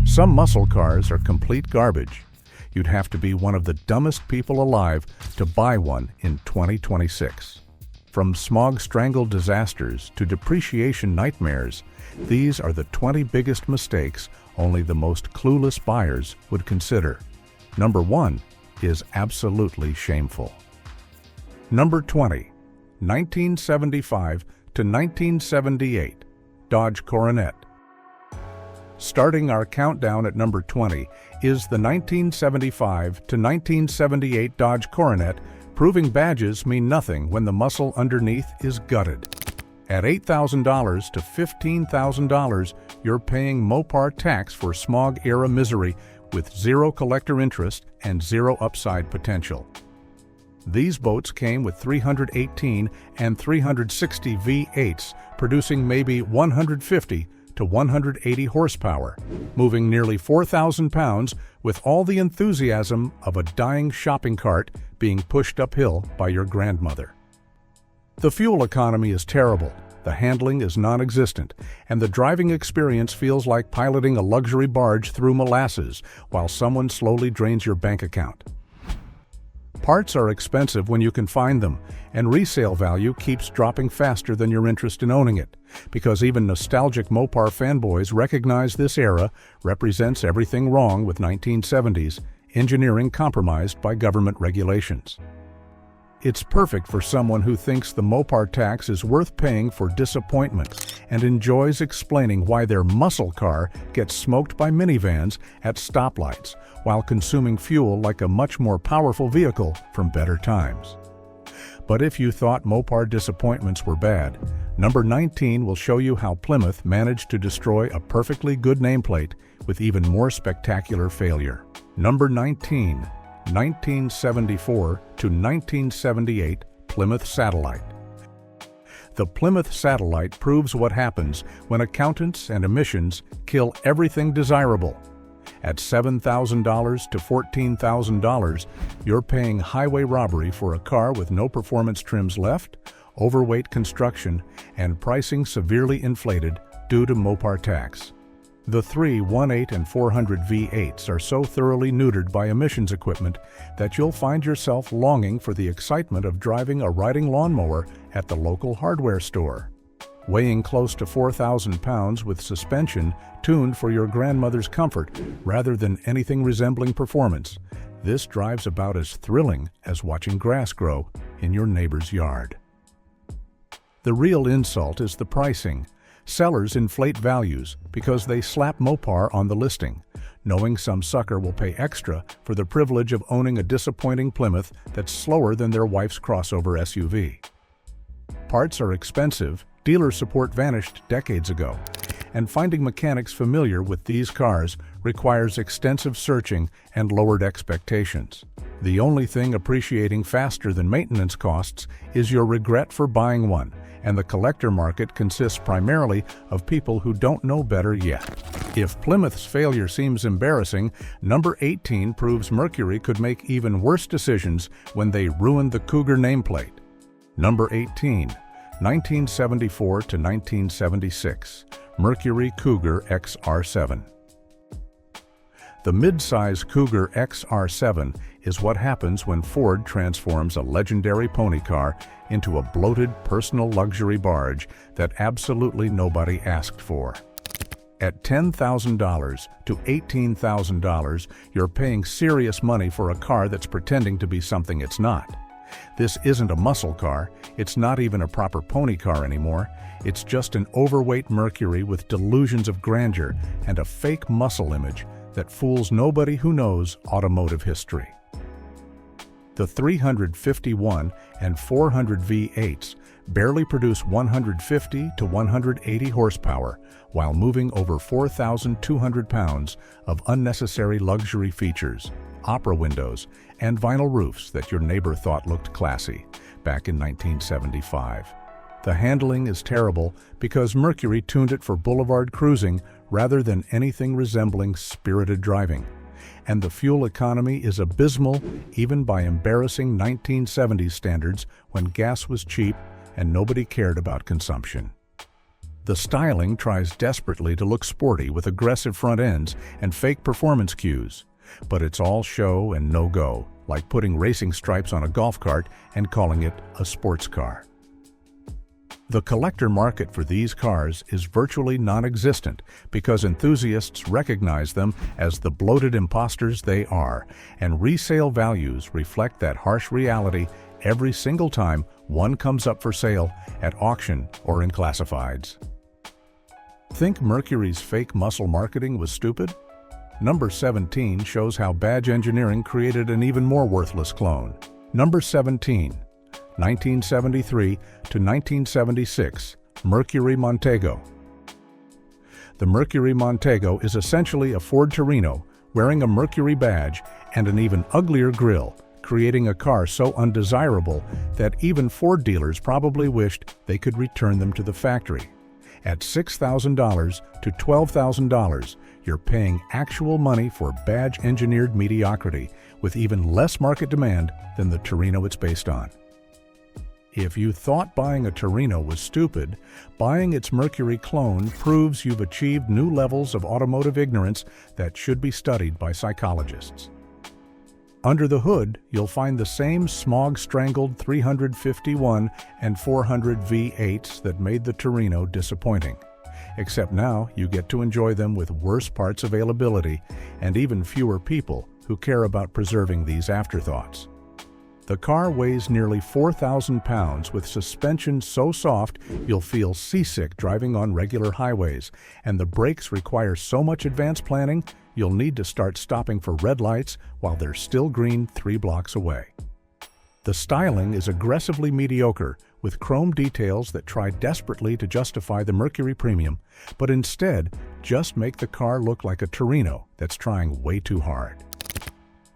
Some muscle cars are complete garbage. You'd have to be one of the dumbest people alive to buy one in 2026. From smog-strangled disasters to depreciation nightmares, these are the 20 biggest mistakes only the most clueless buyers would consider. Number 1 is absolutely shameful. Number 20, 1975 to 1978 Dodge Coronet. Starting our countdown at number 20 is the 1975 to 1978 Dodge Coronet, proving badges mean nothing when the muscle underneath is gutted. At $8,000 to $15,000, you're paying Mopar tax for smog-era misery with zero collector interest and zero upside potential. These boats came with 318 and 360 V8s, producing maybe 150 to 180 horsepower, moving nearly 4,000 pounds with all the enthusiasm of a dying shopping cart being pushed uphill by your grandmother. The fuel economy is terrible, the handling is non-existent, and the driving experience feels like piloting a luxury barge through molasses while someone slowly drains your bank account. Parts are expensive when you can find them, and resale value keeps dropping faster than your interest in owning it, because even nostalgic Mopar fanboys recognize this era represents everything wrong with 1970s engineering compromised by government regulations. It's perfect for someone who thinks the Mopar tax is worth paying for disappointment and enjoys explaining why their muscle car gets smoked by minivans at stoplights while consuming fuel like a much more powerful vehicle from better times. But if you thought Mopar disappointments were bad, number 19 will show you how Plymouth managed to destroy a perfectly good nameplate with even more spectacular failure. Number 19, 1974 to 1978 Plymouth Satellite. The Plymouth Satellite proves what happens when accountants and emissions kill everything desirable. At $7,000 to $14,000, you're paying highway robbery for a car with no performance trims left, overweight construction, and pricing severely inflated due to Mopar tax. The three 1.8 and 400 V8s are so thoroughly neutered by emissions equipment that you'll find yourself longing for the excitement of driving a riding lawnmower at the local hardware store. Weighing close to 4,000 pounds with suspension tuned for your grandmother's comfort rather than anything resembling performance, this drive's about as thrilling as watching grass grow in your neighbor's yard. The real insult is the pricing. Sellers inflate values because they slap Mopar on the listing, knowing some sucker will pay extra for the privilege of owning a disappointing Plymouth that's slower than their wife's crossover SUV. Parts are expensive, dealer support vanished decades ago, and finding mechanics familiar with these cars requires extensive searching and lowered expectations. The only thing appreciating faster than maintenance costs is your regret for buying one, and the collector market consists primarily of people who don't know better yet. If Plymouth's failure seems embarrassing, number 18 proves Mercury could make even worse decisions when they ruined the Cougar nameplate. Number 18, 1974 to 1976, Mercury Cougar XR7. The mid-size Cougar XR7 is what happens when Ford transforms a legendary pony car into a bloated personal luxury barge that absolutely nobody asked for. At $10,000 to $18,000, you're paying serious money for a car that's pretending to be something it's not. This isn't a muscle car, it's not even a proper pony car anymore, it's just an overweight Mercury with delusions of grandeur and a fake muscle image that fools nobody who knows automotive history. The 351 and 400 V8s barely produce 150 to 180 horsepower while moving over 4,200 pounds of unnecessary luxury features, opera windows, and vinyl roofs that your neighbor thought looked classy back in 1975. The handling is terrible because Mercury tuned it for boulevard cruising rather than anything resembling spirited driving. And the fuel economy is abysmal even by embarrassing 1970s standards when gas was cheap and nobody cared about consumption. The styling tries desperately to look sporty with aggressive front ends and fake performance cues, but it's all show and no go, like putting racing stripes on a golf cart and calling it a sports car. The collector market for these cars is virtually non-existent because enthusiasts recognize them as the bloated imposters they are, and resale values reflect that harsh reality every single time one comes up for sale at auction or in classifieds. Think Mercury's fake muscle marketing was stupid? Number 17 shows how badge engineering created an even more worthless clone. Number 17. 1973 to 1976, Mercury Montego. The Mercury Montego is essentially a Ford Torino wearing a Mercury badge and an even uglier grille, creating a car so undesirable that even Ford dealers probably wished they could return them to the factory. At $6,000 to $12,000, you're paying actual money for badge-engineered mediocrity with even less market demand than the Torino it's based on. If you thought buying a Torino was stupid, buying its Mercury clone proves you've achieved new levels of automotive ignorance that should be studied by psychologists. Under the hood, you'll find the same smog-strangled 351 and 400 V8s that made the Torino disappointing. Except now you get to enjoy them with worse parts availability and even fewer people who care about preserving these afterthoughts. The car weighs nearly 4,000 pounds with suspension so soft you'll feel seasick driving on regular highways, and the brakes require so much advanced planning you'll need to start stopping for red lights while they're still green 3 blocks away. The styling is aggressively mediocre, with chrome details that try desperately to justify the Mercury premium, but instead just make the car look like a Torino that's trying way too hard.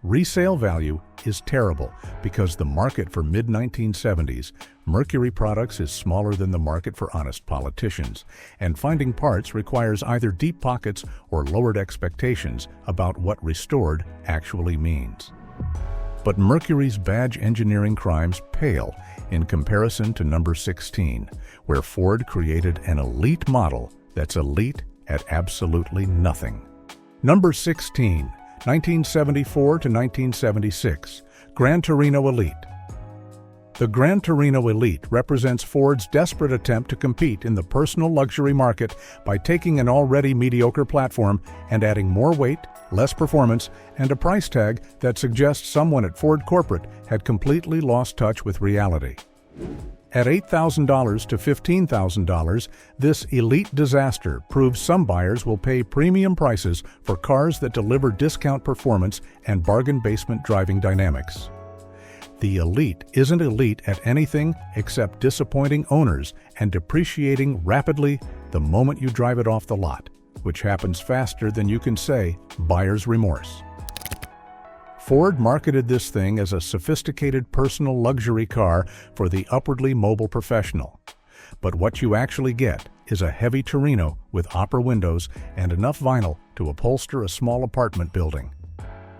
Resale value is terrible because the market for mid-1970s Mercury products is smaller than the market for honest politicians, and finding parts requires either deep pockets or lowered expectations about what restored actually means. But Mercury's badge engineering crimes pale in comparison to number 16, where Ford created an elite model that's elite at absolutely nothing. Number 16. 1974 to 1976, Gran Torino Elite. The Gran Torino Elite represents Ford's desperate attempt to compete in the personal luxury market by taking an already mediocre platform and adding more weight, less performance, and a price tag that suggests someone at Ford corporate had completely lost touch with reality. At $8,000 to $15,000, this elite disaster proves some buyers will pay premium prices for cars that deliver discount performance and bargain basement driving dynamics. The elite isn't elite at anything except disappointing owners and depreciating rapidly the moment you drive it off the lot, which happens faster than you can say buyer's remorse. Ford marketed this thing as a sophisticated personal luxury car for the upwardly mobile professional. But what you actually get is a heavy Torino with opera windows and enough vinyl to upholster a small apartment building.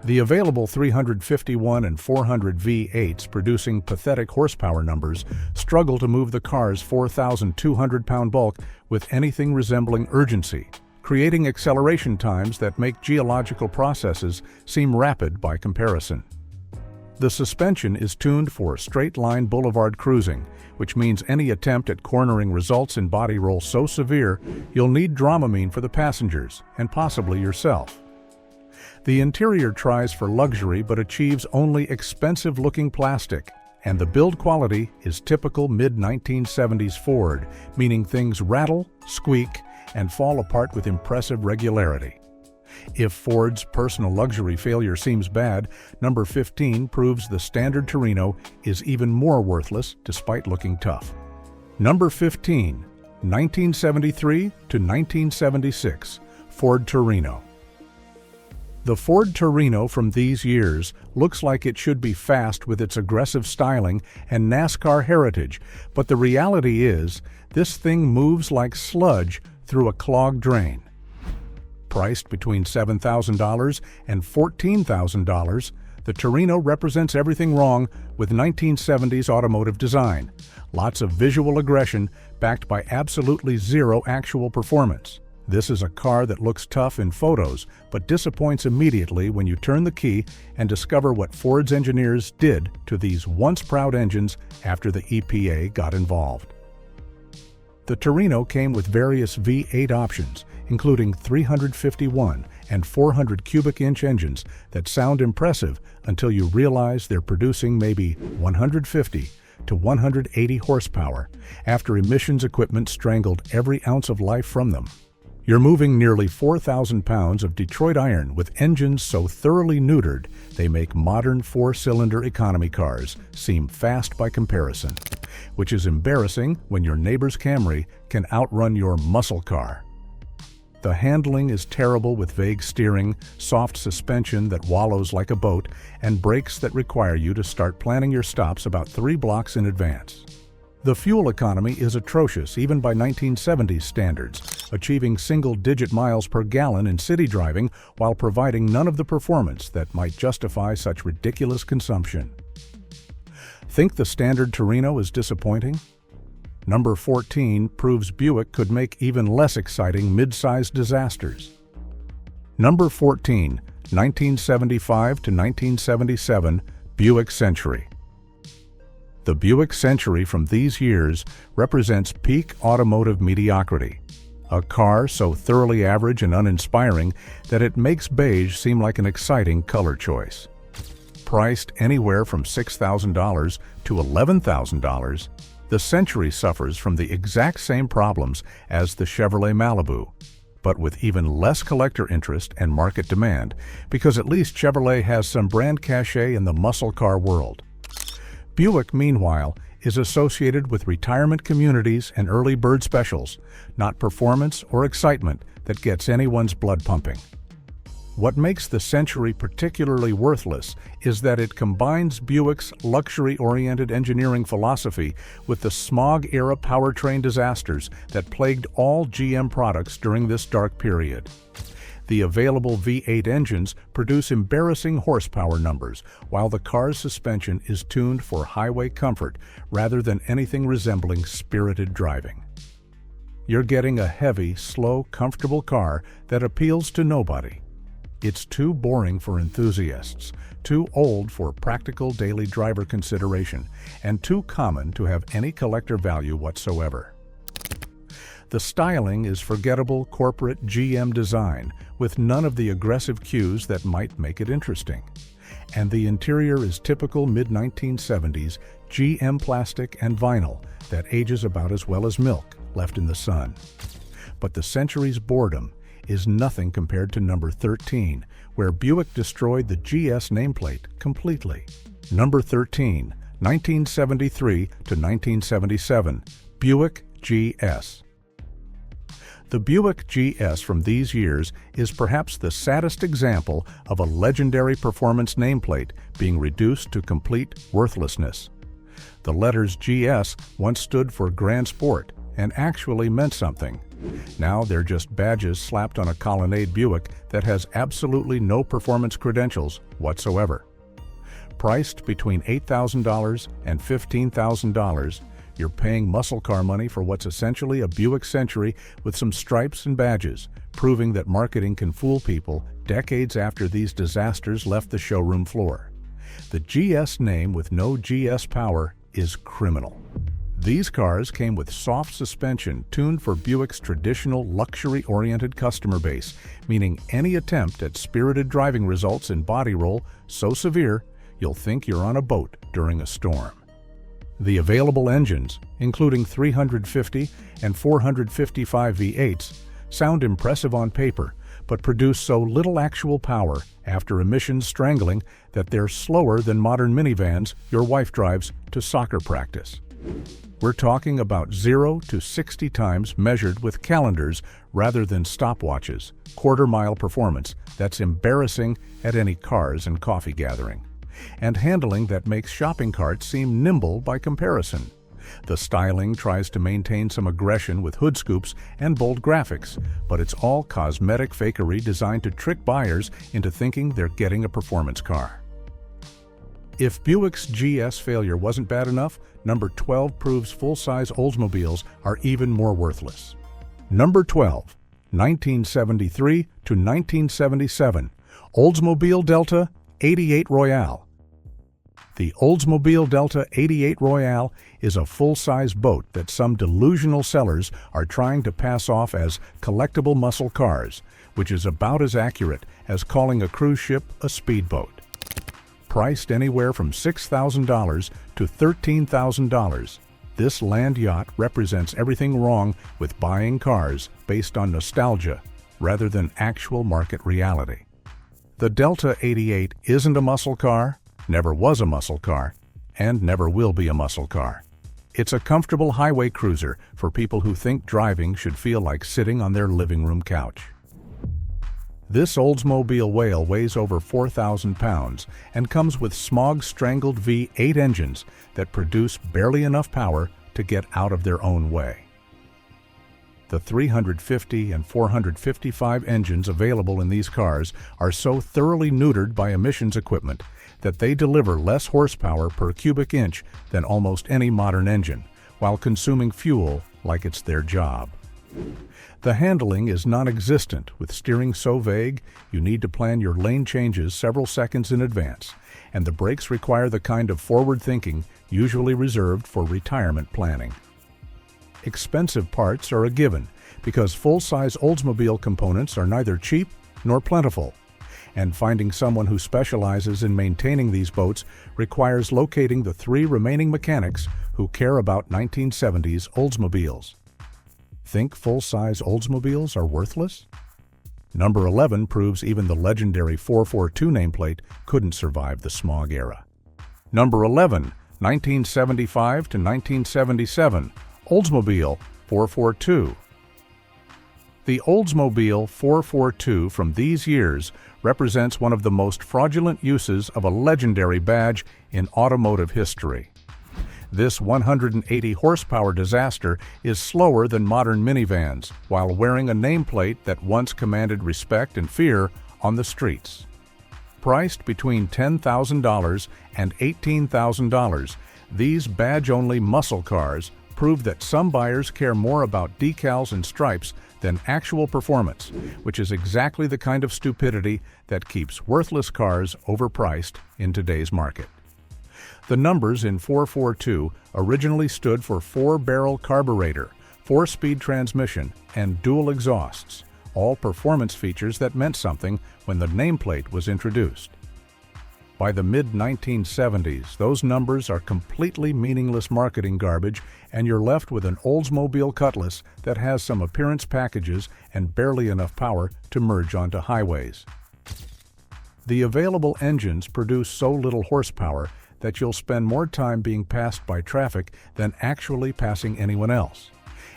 The available 351 and 400 V8s producing pathetic horsepower numbers struggle to move the car's 4,200-pound bulk with anything resembling urgency, creating acceleration times that make geological processes seem rapid by comparison. The suspension is tuned for straight-line boulevard cruising, which means any attempt at cornering results in body roll so severe you'll need Dramamine for the passengers and possibly yourself. The interior tries for luxury but achieves only expensive-looking plastic, and the build quality is typical mid-1970s Ford, meaning things rattle, squeak, and fall apart with impressive regularity. If Ford's personal luxury failure seems bad, number 15 proves the standard Torino is even more worthless despite looking tough. Number 15, 1973 to 1976, Ford Torino. The Ford Torino from these years looks like it should be fast with its aggressive styling and NASCAR heritage, but the reality is this thing moves like sludge through a clogged drain. Priced between $7,000 and $14,000, The Torino represents everything wrong with 1970s automotive design. Lots of visual aggression backed by absolutely zero actual performance. This is a car that looks tough in photos, but disappoints immediately when you turn the key and discover what Ford's engineers did to these once proud engines after the EPA got involved. The Torino came with various V8 options, including 351 and 400 cubic inch engines that sound impressive until you realize they're producing maybe 150 to 180 horsepower after emissions equipment strangled every ounce of life from them. You're moving nearly 4,000 pounds of Detroit iron with engines so thoroughly neutered they make modern four-cylinder economy cars seem fast by comparison, which is embarrassing when your neighbor's Camry can outrun your muscle car. The handling is terrible with vague steering, soft suspension that wallows like a boat, and brakes that require you to start planning your stops about 3 blocks in advance. The fuel economy is atrocious even by 1970s standards, achieving single-digit miles per gallon in city driving while providing none of the performance that might justify such ridiculous consumption. Think the standard Torino is disappointing? Number 14 proves Buick could make even less exciting mid-sized disasters. Number 14, 1975 to 1977 Buick Century. The Buick Century from these years represents peak automotive mediocrity. A car so thoroughly average and uninspiring that it makes beige seem like an exciting color choice. Priced anywhere from $6,000 to $11,000, the Century suffers from the exact same problems as the Chevrolet Malibu, but with even less collector interest and market demand, because at least Chevrolet has some brand cachet in the muscle car world. Buick, meanwhile, is associated with retirement communities and early bird specials, not performance or excitement that gets anyone's blood pumping. What makes the Century particularly worthless is that it combines Buick's luxury-oriented engineering philosophy with the smog-era powertrain disasters that plagued all GM products during this dark period. The available V8 engines produce embarrassing horsepower numbers, while the car's suspension is tuned for highway comfort rather than anything resembling spirited driving. You're getting a heavy, slow, comfortable car that appeals to nobody. It's too boring for enthusiasts, too old for practical daily driver consideration, and too common to have any collector value whatsoever. The styling is forgettable corporate GM design with none of the aggressive cues that might make it interesting. And the interior is typical mid-1970s GM plastic and vinyl that ages about as well as milk left in the sun. But the Century's boredom is nothing compared to number 13, where Buick destroyed the GS nameplate completely. Number 13, 1973 to 1977, Buick GS. The Buick GS from these years is perhaps the saddest example of a legendary performance nameplate being reduced to complete worthlessness. The letters GS once stood for Grand Sport and actually meant something. Now they're just badges slapped on a Colonnade Buick that has absolutely no performance credentials whatsoever. Priced between $8,000 and $15,000, you're paying muscle car money for what's essentially a Buick Century with some stripes and badges, proving that marketing can fool people decades after these disasters left the showroom floor. The GS name with no GS power is criminal. These cars came with soft suspension tuned for Buick's traditional luxury-oriented customer base, meaning any attempt at spirited driving results in body roll so severe you'll think you're on a boat during a storm. The available engines, including 350 and 455 V8s, sound impressive on paper, but produce so little actual power after emissions strangling that they're slower than modern minivans your wife drives to soccer practice. We're talking about 0 to 60 times measured with calendars rather than stopwatches, quarter-mile performance that's embarrassing at any cars and coffee gathering, and handling that makes shopping carts seem nimble by comparison. The styling tries to maintain some aggression with hood scoops and bold graphics, but it's all cosmetic fakery designed to trick buyers into thinking they're getting a performance car. If Buick's GS failure wasn't bad enough, number 12 proves full-size Oldsmobiles are even more worthless. Number 12, 1973 to 1977, Oldsmobile Delta 88 Royale. The Oldsmobile Delta 88 Royale is a full-size boat that some delusional sellers are trying to pass off as collectible muscle cars, which is about as accurate as calling a cruise ship a speedboat. Priced anywhere from $6,000 to $13,000, this land yacht represents everything wrong with buying cars based on nostalgia rather than actual market reality. The Delta 88 isn't a muscle car, never was a muscle car, and never will be a muscle car. It's a comfortable highway cruiser for people who think driving should feel like sitting on their living room couch. This Oldsmobile Whale weighs over 4,000 pounds and comes with smog-strangled V8 engines that produce barely enough power to get out of their own way. The 350 and 455 engines available in these cars are so thoroughly neutered by emissions equipment that they deliver less horsepower per cubic inch than almost any modern engine, while consuming fuel like it's their job. The handling is non-existent, with steering so vague you need to plan your lane changes several seconds in advance, and the brakes require the kind of forward thinking usually reserved for retirement planning. Expensive parts are a given because full-size Oldsmobile components are neither cheap nor plentiful, and finding someone who specializes in maintaining these boats requires locating the 3 remaining mechanics who care about 1970s Oldsmobiles. Think full-size Oldsmobiles are worthless? Number 11 proves even the legendary 442 nameplate couldn't survive the smog era. Number 11, 1975 to 1977, Oldsmobile 442. The Oldsmobile 442 from these years represents one of the most fraudulent uses of a legendary badge in automotive history. This 180 horsepower disaster is slower than modern minivans while wearing a nameplate that once commanded respect and fear on the streets. Priced between $10,000 and $18,000, these badge-only muscle cars prove that some buyers care more about decals and stripes than actual performance, which is exactly the kind of stupidity that keeps worthless cars overpriced in today's market. The numbers in 442 originally stood for 4-barrel carburetor, 4-speed transmission, and dual exhausts, all performance features that meant something when the nameplate was introduced. By the mid-1970s, those numbers are completely meaningless marketing garbage, and you're left with an Oldsmobile Cutlass that has some appearance packages and barely enough power to merge onto highways. The available engines produce so little horsepower that you'll spend more time being passed by traffic than actually passing anyone else.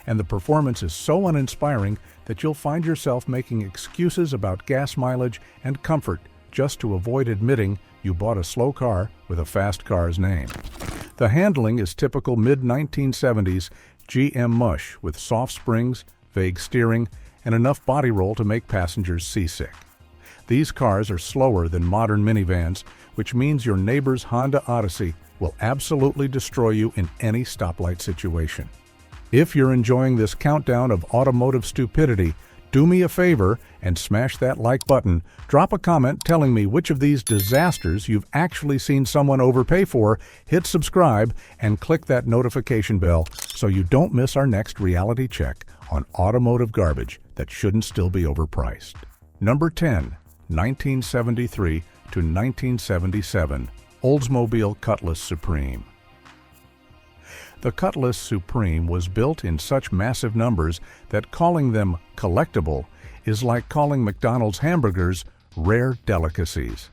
And the performance is so uninspiring that you'll find yourself making excuses about gas mileage and comfort just to avoid admitting you bought a slow car with a fast car's name. The handling is typical mid-1970s GM mush with soft springs, vague steering, and enough body roll to make passengers seasick. These cars are slower than modern minivans, which means your neighbor's Honda Odyssey will absolutely destroy you in any stoplight situation. If you're enjoying this countdown of automotive stupidity, do me a favor and smash that like button, drop a comment telling me which of these disasters you've actually seen someone overpay for, hit subscribe, and click that notification bell so you don't miss our next reality check on automotive garbage that shouldn't still be overpriced. Number 10. 1973 to 1977, Oldsmobile Cutlass Supreme. The Cutlass Supreme was built in such massive numbers that calling them collectible is like calling McDonald's hamburgers rare delicacies.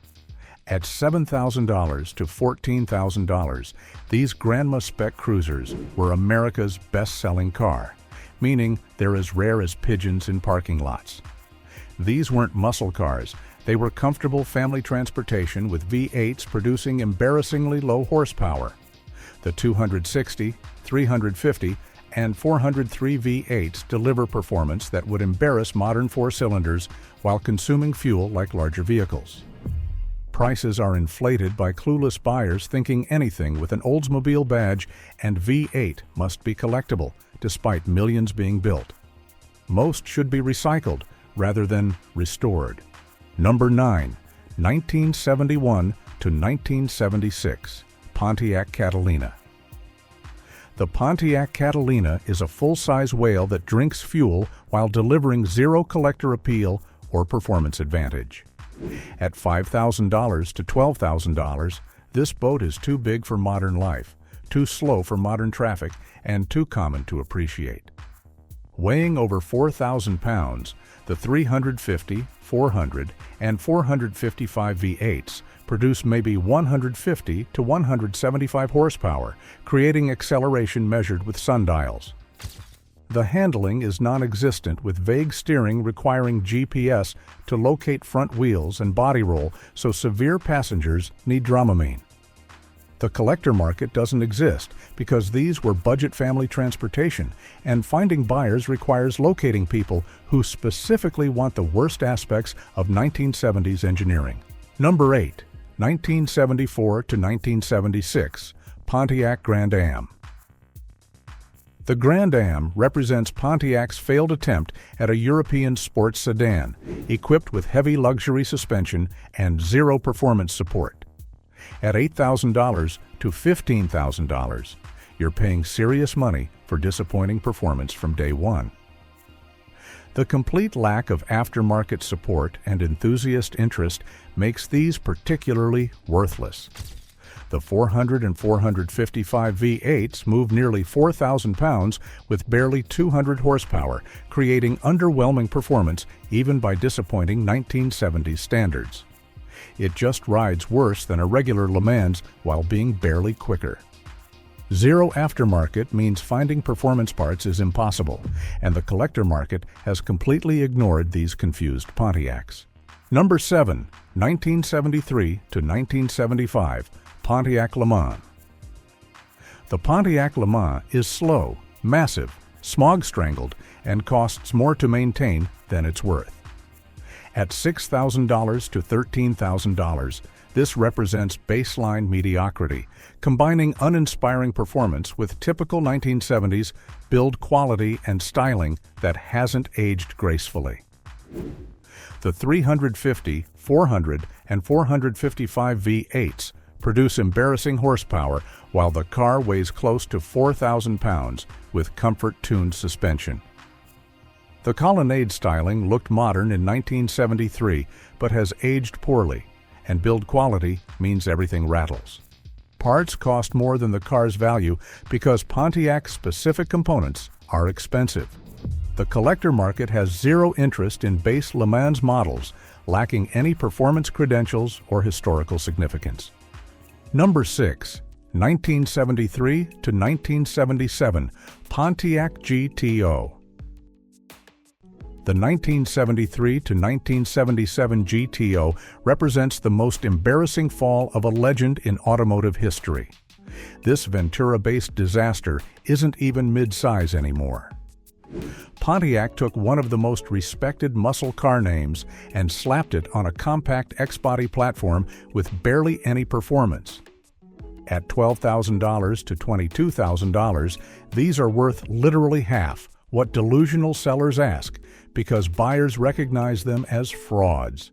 At $7,000 to $14,000, these Grandma spec cruisers were America's best-selling car, meaning they're as rare as pigeons in parking lots. These weren't muscle cars. They were comfortable family transportation with V8s producing embarrassingly low horsepower. The 260, 350, and 403 V8s deliver performance that would embarrass modern four-cylinders while consuming fuel like larger vehicles. Prices are inflated by clueless buyers thinking anything with an Oldsmobile badge and V8 must be collectible, despite millions being built. Most should be recycled rather than restored. Number 9. 1971 to 1976 Pontiac Catalina. The Pontiac Catalina is a full-size whale that drinks fuel while delivering zero collector appeal or performance advantage. At $5,000 to $12,000, this boat is too big for modern life, too slow for modern traffic, and too common to appreciate. Weighing over 4,000 pounds, the 350, 400, and 455 V8s produce maybe 150 to 175 horsepower, creating acceleration measured with sundials. The handling is non-existent, with vague steering requiring GPS to locate front wheels and body roll, so severe passengers need Dramamine. The collector market doesn't exist because these were budget family transportation, and finding buyers requires locating people who specifically want the worst aspects of 1970s engineering. Number 8. 1974 to 1976 Pontiac Grand Am. The Grand Am represents Pontiac's failed attempt at a European sports sedan, equipped with heavy luxury suspension and zero performance support. At $8,000 to $15,000, you're paying serious money for disappointing performance from day one. The complete lack of aftermarket support and enthusiast interest makes these particularly worthless. The 400 and 455 V8s move nearly 4,000 pounds with barely 200 horsepower, creating underwhelming performance even by disappointing 1970s standards. It just rides worse than a regular Le Mans while being barely quicker. Zero aftermarket means finding performance parts is impossible, and the collector market has completely ignored these confused Pontiacs. Number 7. 1973 to 1975 Pontiac Le Mans. The Pontiac Le Mans is slow, massive, smog-strangled, and costs more to maintain than it's worth. At $6,000 to $13,000, this represents baseline mediocrity, combining uninspiring performance with typical 1970s build quality and styling that hasn't aged gracefully. The 350, 400, and 455 V8s produce embarrassing horsepower, while the car weighs close to 4,000 pounds with comfort-tuned suspension. The colonnade styling looked modern in 1973, but has aged poorly, and build quality means everything rattles. Parts cost more than the car's value because Pontiac-specific components are expensive. The collector market has zero interest in base Le Mans models, lacking any performance credentials or historical significance. Number 6. 1973 to 1977 Pontiac GTO. The 1973 to 1977 GTO represents the most embarrassing fall of a legend in automotive history. This Ventura-based disaster isn't even mid-size anymore. Pontiac took one of the most respected muscle car names and slapped it on a compact X-body platform with barely any performance. At $12,000 to $22,000, these are worth literally half what delusional sellers ask, because buyers recognize them as frauds.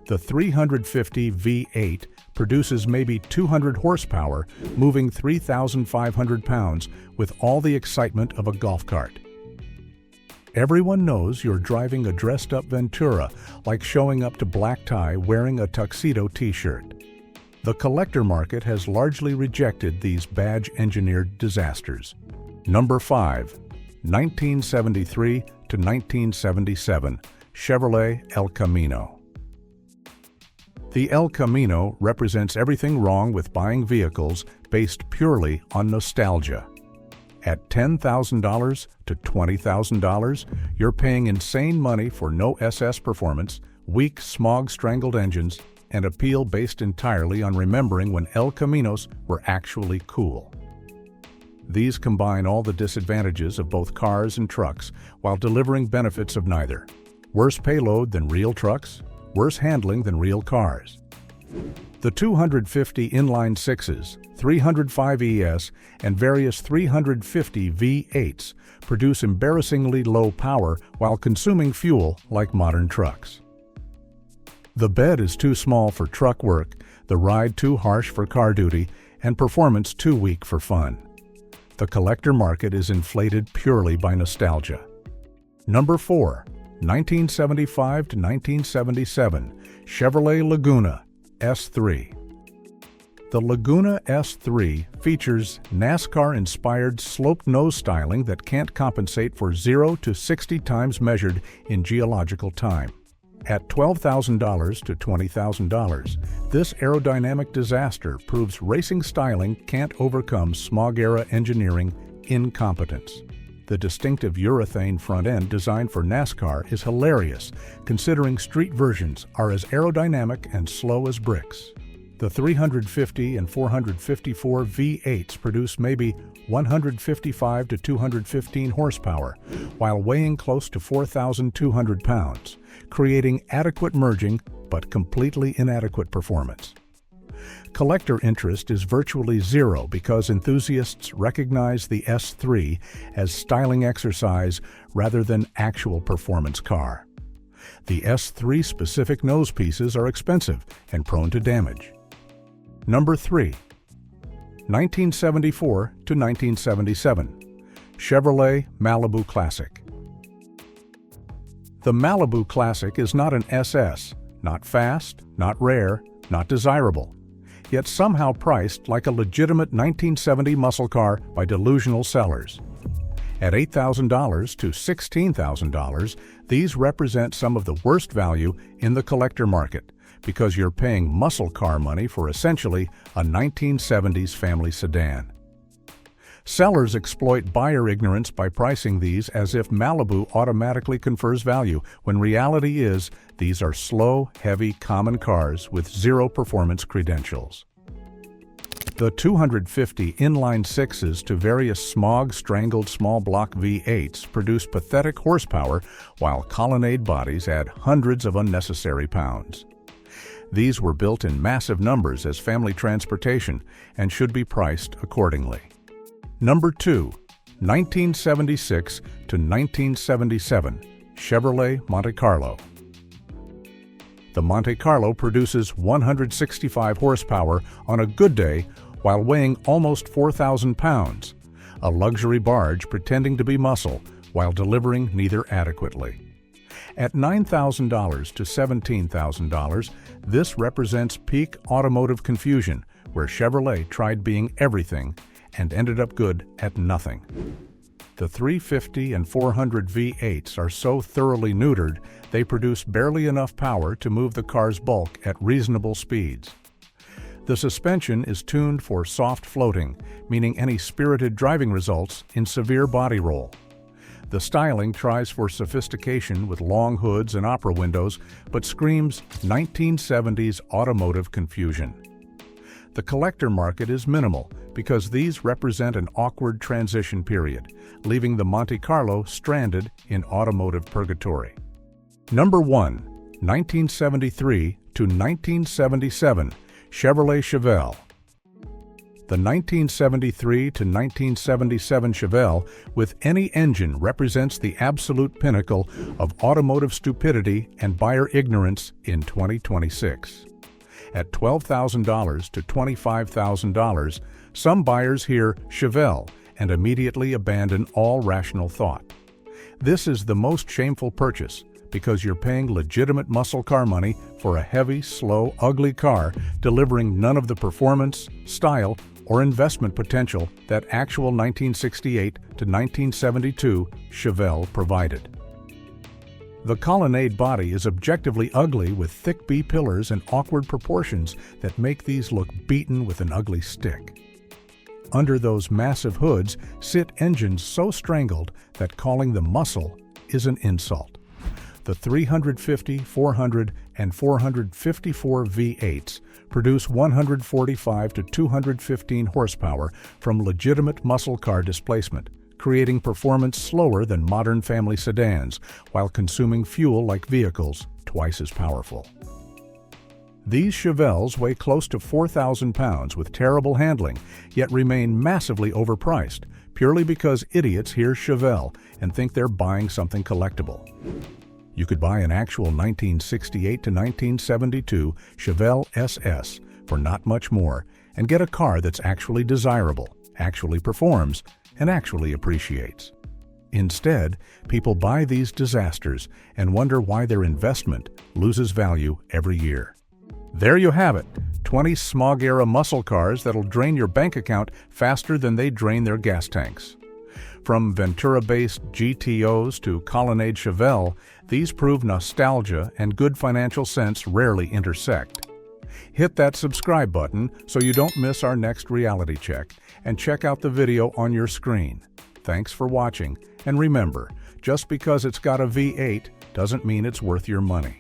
The 350 V8 produces maybe 200 horsepower, moving 3,500 pounds with all the excitement of a golf cart. Everyone knows you're driving a dressed-up Ventura, like showing up to black tie wearing a tuxedo t-shirt. The collector market has largely rejected these badge-engineered disasters. Number 5. 1973 to 1977 Chevrolet El Camino. The El Camino represents everything wrong with buying vehicles based purely on nostalgia. At $10,000 to $20,000, you're paying insane money for no SS performance, weak smog-strangled engines, and appeal based entirely on remembering when El Caminos were actually cool. These combine all the disadvantages of both cars and trucks while delivering benefits of neither. Worse payload than real trucks, worse handling than real cars. The 250 inline sixes, 305 ES, and various 350 V8s produce embarrassingly low power while consuming fuel like modern trucks. The bed is too small for truck work, the ride too harsh for car duty, and performance too weak for fun. The collector market is inflated purely by nostalgia. Number 4. 1975 to 1977 Chevrolet Laguna S3. The Laguna S3 features NASCAR-inspired sloped nose styling that can't compensate for 0 to 60 times measured in geological time. At $12,000 to $20,000, this aerodynamic disaster proves racing styling can't overcome smog-era engineering incompetence. The distinctive urethane front end designed for NASCAR is hilarious, considering street versions are as aerodynamic and slow as bricks. The 350 and 454 V8s produce maybe 155 to 215 horsepower, while weighing close to 4,200 pounds, creating adequate merging but completely inadequate performance. Collector interest is virtually zero because enthusiasts recognize the S3 as styling exercise rather than actual performance car. The S3 specific nose pieces are expensive and prone to damage. Number 3. 1974 to 1977 Chevrolet Malibu Classic. The Malibu Classic is not an SS, not fast, not rare, not desirable, yet somehow priced like a legitimate 1970 muscle car by delusional sellers. At $8,000 to $16,000, these represent some of the worst value in the collector market because you're paying muscle car money for essentially a 1970s family sedan. Sellers exploit buyer ignorance by pricing these as if Malibu automatically confers value, when reality is these are slow, heavy, common cars with zero performance credentials. The 250 inline sixes to various smog-strangled small block V8s produce pathetic horsepower, while colonnade bodies add hundreds of unnecessary pounds. These were built in massive numbers as family transportation and should be priced accordingly. Number 2. 1976 to 1977 Chevrolet Monte Carlo. The Monte Carlo produces 165 horsepower on a good day while weighing almost 4,000 pounds, a luxury barge pretending to be muscle while delivering neither adequately. At $9,000 to $17,000, this represents peak automotive confusion, where Chevrolet tried being everything and ended up good at nothing. The 350 and 400 V8s are so thoroughly neutered, they produce barely enough power to move the car's bulk at reasonable speeds. The suspension is tuned for soft floating, meaning any spirited driving results in severe body roll. The styling tries for sophistication with long hoods and opera windows, but screams 1970s automotive confusion. The collector market is minimal because these represent an awkward transition period, leaving the Monte Carlo stranded in automotive purgatory. Number 1. 1973 to 1977 Chevrolet Chevelle. The 1973 to 1977 Chevelle with any engine represents the absolute pinnacle of automotive stupidity and buyer ignorance in 2026. At $12,000 to $25,000, some buyers hear Chevelle and immediately abandon all rational thought. This is the most shameful purchase because you're paying legitimate muscle car money for a heavy, slow, ugly car delivering none of the performance, style, or investment potential that actual 1968 to 1972 Chevelle provided. The colonnade body is objectively ugly with thick B-pillars and awkward proportions that make these look beaten with an ugly stick. Under those massive hoods sit engines so strangled that calling them muscle is an insult. The 350, 400, and 454 V8s produce 145 to 215 horsepower from legitimate muscle car displacement, creating performance slower than modern family sedans while consuming fuel like vehicles twice as powerful. These Chevelles weigh close to 4,000 pounds with terrible handling, yet remain massively overpriced, purely because idiots hear Chevelle and think they're buying something collectible. You could buy an actual 1968 to 1972 Chevelle SS for not much more and get a car that's actually desirable, actually performs, and actually appreciates. Instead, people buy these disasters and wonder why their investment loses value every year. There you have it, 20 smog-era muscle cars that'll drain your bank account faster than they drain their gas tanks. From Ventura-based GTOs to Colonnade Chevelle, these prove nostalgia and good financial sense rarely intersect. Hit that subscribe button so you don't miss our next reality check, and check out the video on your screen. Thanks for watching, and remember, just because it's got a V8 doesn't mean it's worth your money.